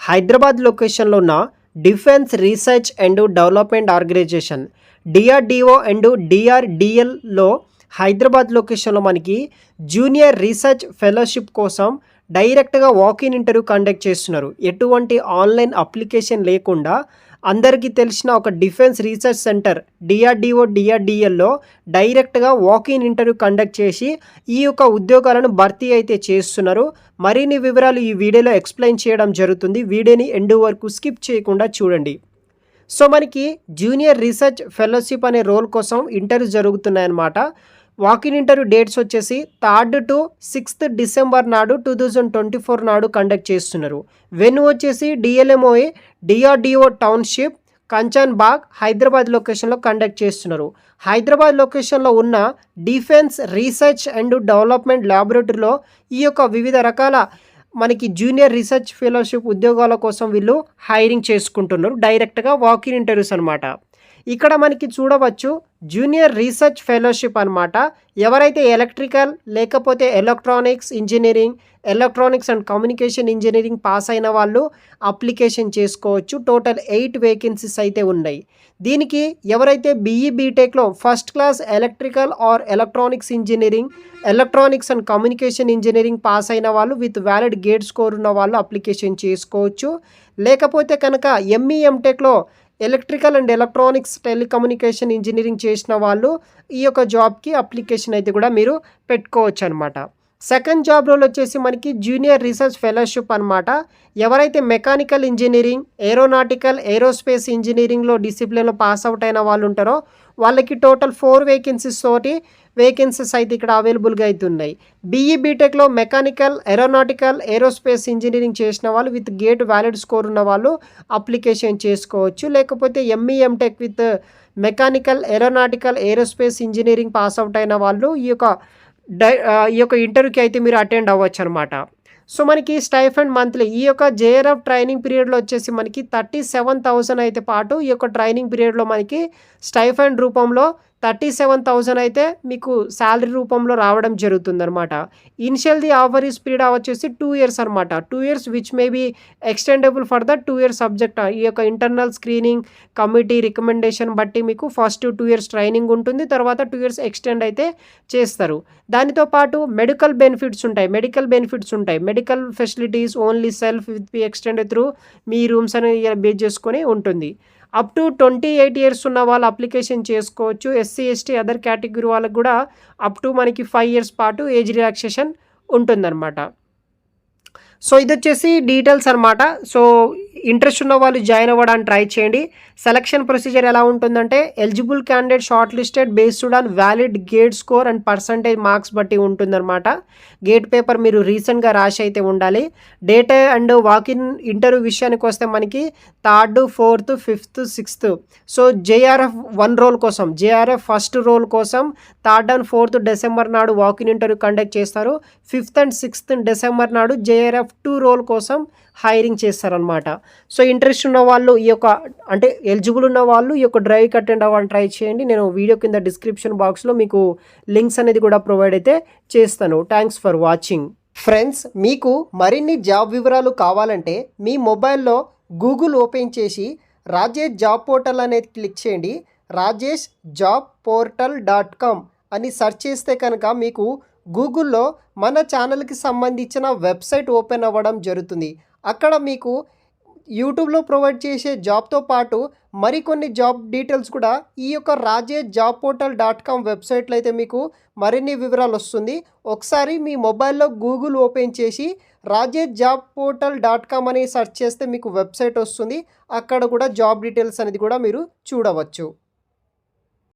హైదరాబాద్ లొకేషన్లో ఉన్న defence research and development organisation DRDO and డిఆర్డిఎల్లో హైదరాబాద్ లొకేషన్లో మనకి జూనియర్ రీసెర్చ్ ఫెలోషిప్ కోసం డైరెక్ట్గా వాకిన్ ఇంటర్వ్యూ కండక్ట్ చేస్తున్నారు. ఎటువంటి ఆన్లైన్ అప్లికేషన్ లేకుండా అందరికీ తెలిసిన ఒక డిఫెన్స్ రీసెర్చ్ సెంటర్ డిఆర్డిఓ డిఆర్డిఎల్లో డైరెక్ట్గా వాకిన్ ఇంటర్వ్యూ కండక్ట్ చేసి ఈ యొక్క ఉద్యోగాలను భర్తీ అయితే చేస్తున్నారు. మరిన్ని వివరాలు ఈ వీడియోలో ఎక్స్ప్లెయిన్ చేయడం జరుగుతుంది. వీడియోని ఎండ్ వరకు స్కిప్ చేయకుండా చూడండి. సో మనకి జూనియర్ రీసెర్చ్ ఫెలోషిప్ అనే రోల్ కోసం ఇంటర్వ్యూ జరుగుతున్నాయన్నమాట. వాకిన్ ఇంటర్వ్యూ డేట్స్ వచ్చేసి 3rd to 6th డిసెంబర్ నాడు 2024 నాడు కండక్ట్ చేస్తున్నారు. వెన్యూ వచ్చేసి డిఎల్ఎంఓఏ డిఆర్డిఓ టౌన్షిప్ కంచన్ బాగ్ హైదరాబాద్ లొకేషన్లో కండక్ట్ చేస్తున్నారు. హైదరాబాద్ లొకేషన్లో ఉన్న డిఫెన్స్ రీసెర్చ్ అండ్ డెవలప్మెంట్ ల్యాబొరేటరీలో ఈ యొక్క వివిధ రకాల మనకి జూనియర్ రీసెర్చ్ ఫెలోషిప్ ఉద్యోగాల కోసం వీళ్ళు హైరింగ్ చేసుకుంటున్నారు. డైరెక్ట్గా వాకిన్ ఇంటర్వ్యూస్ అనమాట. ఇక్కడ మనకి చూడవచ్చు జూనియర్ రీసెర్చ్ ఫెలోషిప్ అనమాట. ఎవరైతే ఎలక్ట్రికల్ లేకపోతే electronics engineering, electronics and communication engineering pass అయిన వాళ్ళు అప్లికేషన్ చేసుకోవచ్చు. టోటల్ 8 వేకెన్సీస్ అయితే ఉన్నాయి. దీనికి ఎవరైతే బీఈ బీటెక్లో first class electrical or electronics engineering, electronics and communication engineering pass అయిన వాళ్ళు విత్ వ్యాలిడ్ గేట్ స్కోర్ ఉన్న వాళ్ళు అప్లికేషన్ చేసుకోవచ్చు. లేకపోతే కనుక ఎంఈ ఎంటెక్లో electrical and electronics telecommunication engineering చేసిన వాళ్ళు ఈ యొక్క జాబ్కి అప్లికేషన్ అయితే కూడా మీరు పెట్టుకోవచ్చు అనమాట. సెకండ్ జాబ్ రోల్ వచ్చేసి మనకి జూనియర్ రీసెర్చ్ ఫెలోషిప్ అనమాట. ఎవరైతే మెకానికల్ ఇంజనీరింగ్, ఏరోనాటికల్, ఏరోస్పేస్ ఇంజనీరింగ్లో డిసిప్లిన్లో పాస్ అవుట్ అయిన వాళ్ళు ఉంటారో వాళ్ళకి టోటల్ 4 వేకెన్సీస్ తోటి వేకెన్సీస్ అయితే ఇక్కడ అవైలబుల్గా అయితే ఉన్నాయి. బీఈ బీటెక్లో మెకానికల్, ఏరోనాటికల్, ఏరోస్పేస్ ఇంజనీరింగ్ చేసిన వాళ్ళు విత్ గేట్ వ్యాలిడ్ స్కోర్ ఉన్న వాళ్ళు అప్లికేషన్ చేసుకోవచ్చు. లేకపోతే ME MTech with mechanical, aeronautical, aerospace engineering pass out అయిన వాళ్ళు ఈ యొక్క ఇంటర్వ్యూకి అయితే మీరు అటెండ్ అవ్వచ్చు అనమాట. సో మనకి స్టైఫండ్ మంత్లీ ఈ యొక్క జేఆర్ఎఫ్ ట్రైనింగ్ పీరియడ్లో వచ్చేసి మనకి 37,000 అయితే పాటు ఈ యొక్క ట్రైనింగ్ పీరియడ్లో మనకి స్టైఫండ్ రూపంలో 37,000 అయితే మీకు శాలరీ రూపంలో రావడం జరుగుతుందన్నమాట. Initial the offer is period వచ్చేసి 2 years అనమాట. 2 years which may be extendable for the 2 years subject. ఈ యొక్క ఇంటర్నల్ స్క్రీనింగ్ కమిటీ రికమెండేషన్ బట్టి మీకు ఫస్ట్ 2 years ట్రైనింగ్ ఉంటుంది, తర్వాత 2 years ఎక్స్టెండ్ అయితే చేస్తారు. దానితో పాటు మెడికల్ బెనిఫిట్స్ ఉంటాయి. Medical facilities only self with be extended through me rooms అని బేస్ చేసుకొని ఉంటుంది. అప్ టు 28 years ఉన్న వాళ్ళు అప్లికేషన్ చేసుకోవచ్చు. ఎస్సీ ఎస్టీ అదర్ కేటగిరీ వాళ్ళకు కూడా అప్ టు మనకి 5 years పాటు ఏజ్ రిలాక్సేషన్ ఉంటుందన్నమాట. సో ఇది వచ్చేసి డీటెయిల్స్ అనమాట. సో ఇంట్రెస్ట్ ఉన్న వాళ్ళు జాయిన్ అవ్వడానికి ట్రై చేయండి. సెలక్షన్ ప్రొసీజర్ ఎలా ఉంటుందంటే eligible candidate short listed based on valid gate score and percentage marks బట్టి ఉంటుందన్నమాట. గేట్ పేపర్ మీరు రీసెంట్గా రాసి అయితే ఉండాలి. డేట్ అండ్ వాకిన్ ఇంటర్వ్యూ విషయానికి వస్తే మనకి 3rd, 4th, 5th, 6th. సో జేఆర్ఎఫ్ 1 రోల్ కోసం, జేఆర్ఎఫ్ ఫస్ట్ రోల్ కోసం 3rd and 4th డిసెంబర్ నాడు వాకిన్ ఇంటర్వ్యూ కండక్ట్ చేస్తారు. 5th and 6th డిసెంబర్ నాడు జేఆర్ఎఫ్ 2 రోల్ కోసం హైరింగ్ చేస్తారనమాట. సో ఇంట్రెస్ట్ ఉన్న వాళ్ళు ఈ యొక్క అంటే ఎలిజిబుల్ ఉన్న వాళ్ళు ఈ యొక్క డ్రైవ్కి అటెండ్ అవ్వాలని ట్రై చేయండి. నేను వీడియో కింద డిస్క్రిప్షన్ బాక్స్లో మీకు లింక్స్ అనేది కూడా ప్రొవైడ్ అయితే చేస్తాను. Thanks for watching. ఫ్రెండ్స్, మీకు మరిన్ని జాబ్ వివరాలు కావాలంటే మీ మొబైల్లో గూగుల్ ఓపెన్ చేసి రాజేష్ జాబ్ పోర్టల్ అనేది క్లిక్ చేయండి. rajeshjobportal.com అని సెర్చ్ చేస్తే కనుక మీకు గూగుల్లో మన ఛానల్కి సంబంధించిన వెబ్సైట్ ఓపెన్ అవ్వడం జరుగుతుంది. అక్కడ మీకు యూట్యూబ్లో ప్రొవైడ్ చేసే జాబ్తో పాటు మరికొన్ని జాబ్ డీటెయిల్స్ కూడా ఈ యొక్క rajeshjobportal.com వెబ్సైట్లో అయితే మీకు మరిన్ని వివరాలు వస్తుంది. ఒకసారి మీ మొబైల్లో గూగుల్ ఓపెన్ చేసి rajeshjobportal.com అని సెర్చ్ చేస్తే మీకు వెబ్సైట్ వస్తుంది. అక్కడ కూడా జాబ్ డీటెయిల్స్ అనేది కూడా మీరు చూడవచ్చు.